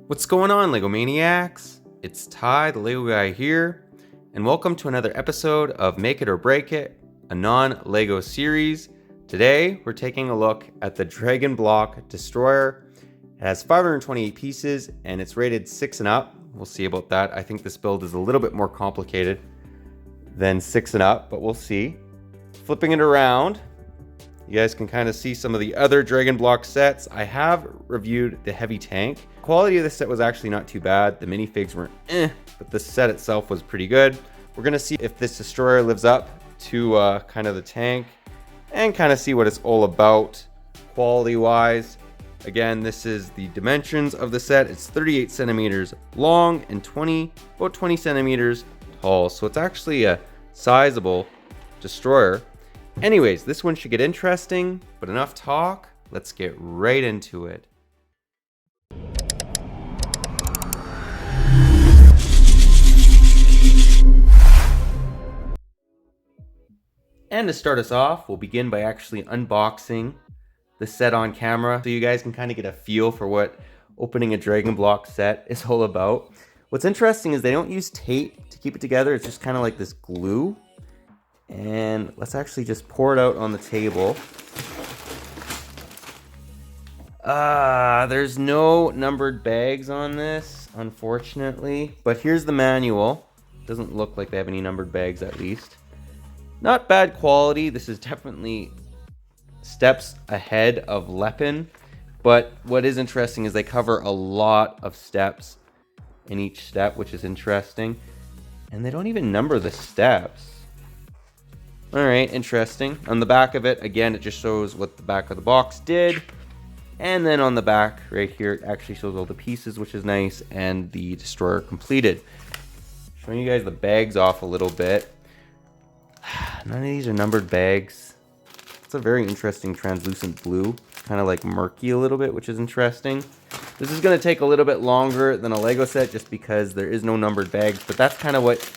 What's going on, LEGO Maniacs? It's Ty, the LEGO guy here, and welcome to another episode of Make It or Break It, a non-LEGO series. Today, we're taking a look at the Dragon Blok Destroyer. It has 528 pieces, and it's rated 6 and up. We'll see about that. I think this build is a little bit more complicated than 6 and up, but we'll see. Flipping it around, you guys can kind of see some of the other Dragon Blok sets. I have reviewed the heavy tank. Quality of the set was actually not too bad. The minifigs were but the set itself was pretty good. We're gonna see if this destroyer lives up to kind of the tank and kind of see what it's all about quality wise. Again, this is the dimensions of the set. It's 38 centimeters long and about 20 centimeters tall. So it's actually a sizable destroyer. Anyways, this one should get interesting, but enough talk. Let's get right into it. And to start us off, we'll begin by actually unboxing the set on camera so you guys can kind of get a feel for what opening a Dragon Blok set is all about. What's interesting is they don't use tape to keep it together. It's just kind of like this glue. And let's actually just pour it out on the table. There's no numbered bags on this, unfortunately. But here's the manual. Doesn't look like they have any numbered bags, at least. Not bad quality. This is definitely steps ahead of Lepin. But what is interesting is they cover a lot of steps in each step, which is interesting. And they don't even number the steps. All right, interesting. On the back of it, again, it just shows what the back of the box did. And then on the back right here, it actually shows all the pieces, which is nice, and the destroyer completed. Showing you guys the bags off a little bit. None of these are numbered bags. It's a very interesting translucent blue. Kind of like murky a little bit, which is interesting. This is going to take a little bit longer than a Lego set just because there is no numbered bags, but that's kind of what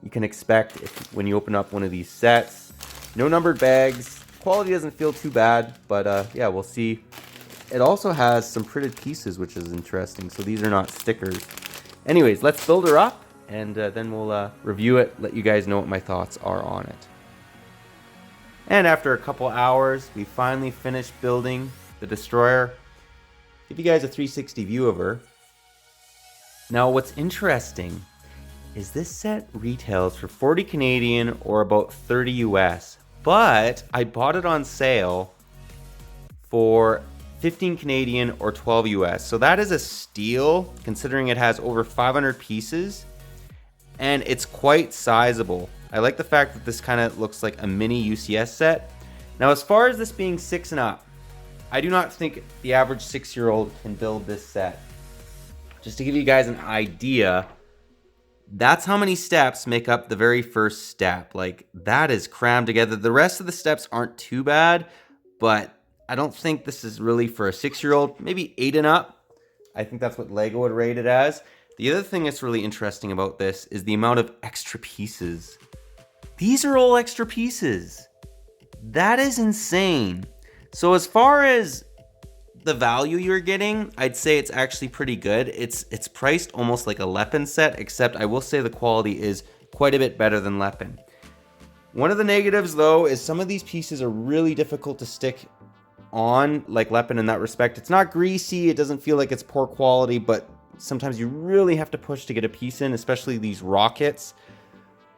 you can expect when you open up one of these sets. No numbered bags. Quality doesn't feel too bad, but yeah, we'll see. It also has some printed pieces, which is interesting. So these are not stickers. Anyways, let's build her up, and then we'll review it, let you guys know what my thoughts are on it. And after a couple hours, we finally finished building the destroyer. Give you guys a 360 view of her. Now, what's interesting is this set retails for 40 Canadian or about 30 US, but I bought it on sale for 15 Canadian or 12 US. So that is a steal considering it has over 500 pieces and it's quite sizable. I like the fact that this kind of looks like a mini UCS set. Now, as far as this being 6 and up, I do not think the average 6-year-old can build this set. Just to give you guys an idea, that's how many steps make up the very first step. Like, that is crammed together. The rest of the steps aren't too bad, but I don't think this is really for a 6-year-old, maybe 8 and up. I think that's what LEGO would rate it as. The other thing that's really interesting about this is the amount of extra pieces. These are all extra pieces. That is insane. So as far as the value you're getting, I'd say it's actually pretty good. It's priced almost like a Lepin set, except I will say the quality is quite a bit better than Lepin. One of the negatives though is some of these pieces are really difficult to stick on like Lepin in that respect. It's not greasy, it doesn't feel like it's poor quality, but sometimes you really have to push to get a piece in, especially these rockets.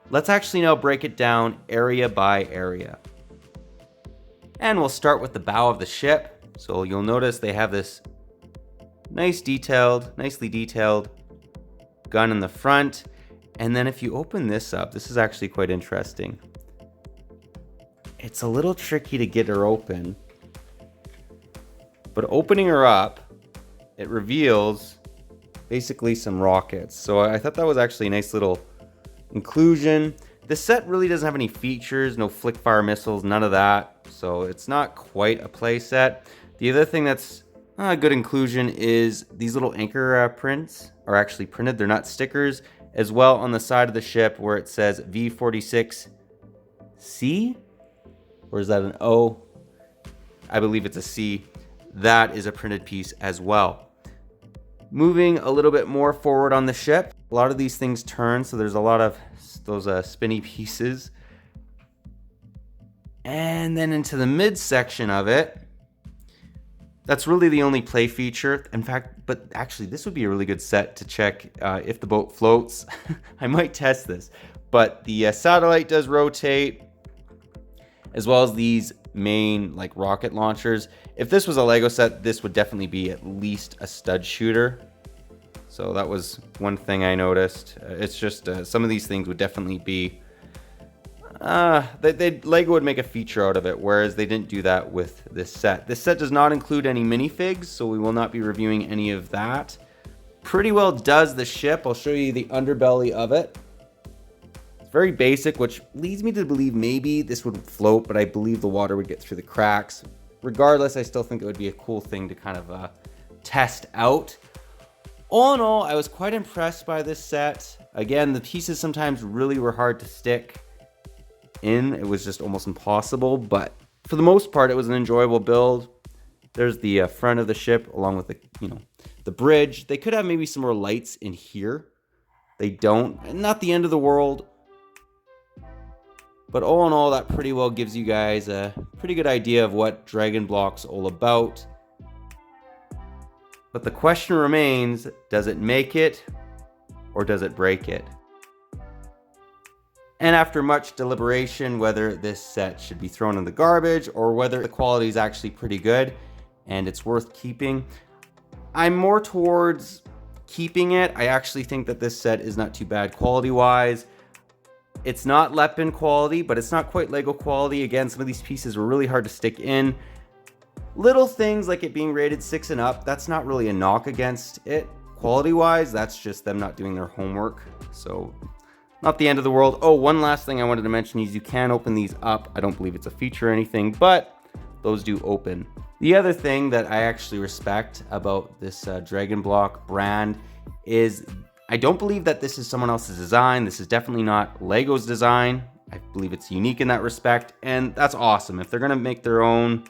Let's actually now break it down area by area. And we'll start with the bow of the ship. So you'll notice they have this nicely detailed gun in the front. And then if you open this up, this is actually quite interesting. It's a little tricky to get her open, but opening her up, it reveals basically some rockets. So I thought that was actually a nice little inclusion. The set really doesn't have any features, no flick fire missiles, none of that. So it's not quite a play set. The other thing that's a good inclusion is these little anchor prints are actually printed. They're not stickers. As well on the side of the ship where it says V46C, or is that an O? I believe it's a C. That is a printed piece as well. Moving a little bit more forward on the ship, a lot of these things turn, so there's a lot of those spinny pieces. And then into the midsection of it, that's really the only play feature. In fact, but actually this would be a really good set to check if the boat floats. I might test this, but the satellite does rotate, as well as these main like rocket launchers. If this was a Lego set, this would definitely be at least a stud shooter. So that was one thing I noticed. It's just some of these things would definitely be Lego would make a feature out of it, whereas they didn't do that with this set. This set does not include any minifigs, so we will not be reviewing any of that. Pretty well does the ship. I'll show you the underbelly of it. It's very basic, which leads me to believe maybe this would float, but I believe the water would get through the cracks. Regardless, I still think it would be a cool thing to kind of test out. All in all, I was quite impressed by this set. Again, the pieces sometimes really were hard to stick in. It was just almost impossible, but for the most part, it was an enjoyable build. There's the front of the ship along with the bridge. They could have maybe some more lights in here. They don't. Not the end of the world. But all in all, that pretty well gives you guys a pretty good idea of what Dragon Blok's all about. But the question remains, does it make it or does it break it? And after much deliberation, whether this set should be thrown in the garbage or whether the quality is actually pretty good and it's worth keeping, I'm more towards keeping it. I actually think that this set is not too bad quality-wise. It's not Lepin quality, but it's not quite Lego quality. Again, some of these pieces were really hard to stick in. Little things like it being rated 6 and up, that's not really a knock against it. Quality-wise, that's just them not doing their homework. So, not the end of the world. Oh, one last thing I wanted to mention is you can open these up. I don't believe it's a feature or anything, but those do open. The other thing that I actually respect about this Dragon Blok brand is I don't believe that this is someone else's design. This is definitely not Lego's design. I believe it's unique in that respect, and that's awesome. If they're gonna make their own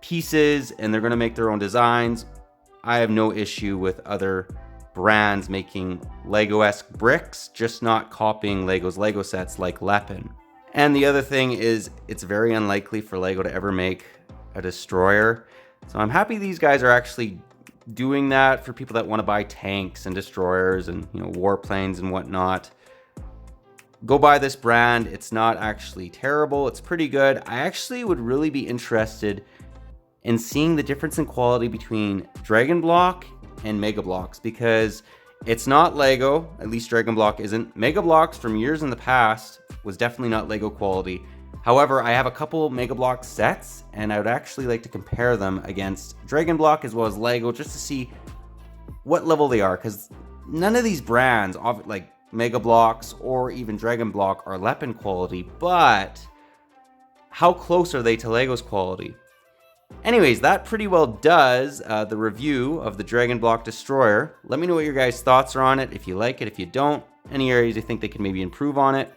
pieces and they're gonna make their own designs, I have no issue with other brands making Lego-esque bricks, just not copying Lego's Lego sets like Lepin. And the other thing is it's very unlikely for Lego to ever make a destroyer. So I'm happy these guys are actually doing that for people that want to buy tanks and destroyers and warplanes and whatnot. Go buy this brand. It's not actually terrible. It's pretty good. I actually would really be interested in seeing the difference in quality between Dragon Blok and Mega Bloks, because it's not Lego, at least Dragon Blok isn't. Mega Bloks from years in the past was definitely not Lego quality. However, I have a couple Mega Blok sets and I would actually like to compare them against Dragon Blok as well as Lego just to see what level they are, because none of these brands, like Mega Bloks or even Dragon Blok, are Lepin quality, but how close are they to Lego's quality? Anyways, that pretty well does the review of the Dragon Blok Destroyer. Let me know what your guys' thoughts are on it, if you like it, if you don't, any areas you think they can maybe improve on it.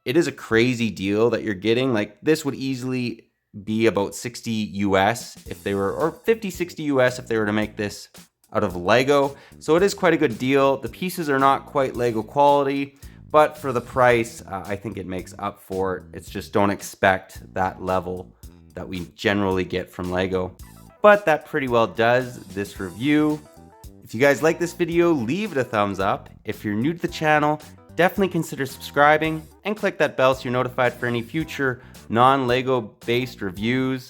It is a crazy deal that you're getting. Like, this would easily be about 60 US if they were, or 50, 60 US if they were to make this out of Lego. So it is quite a good deal. The pieces are not quite Lego quality, but for the price, I think it makes up for it. It's just don't expect that level that we generally get from Lego. But that pretty well does this review. If you guys like this video, leave it a thumbs up. If you're new to the channel, definitely consider subscribing and click that bell so you're notified for any future non-Lego based reviews.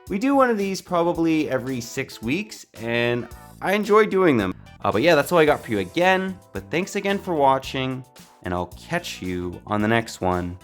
We do one of these probably every 6 weeks and I enjoy doing them. But yeah, that's all I got for you again. But thanks again for watching and I'll catch you on the next one.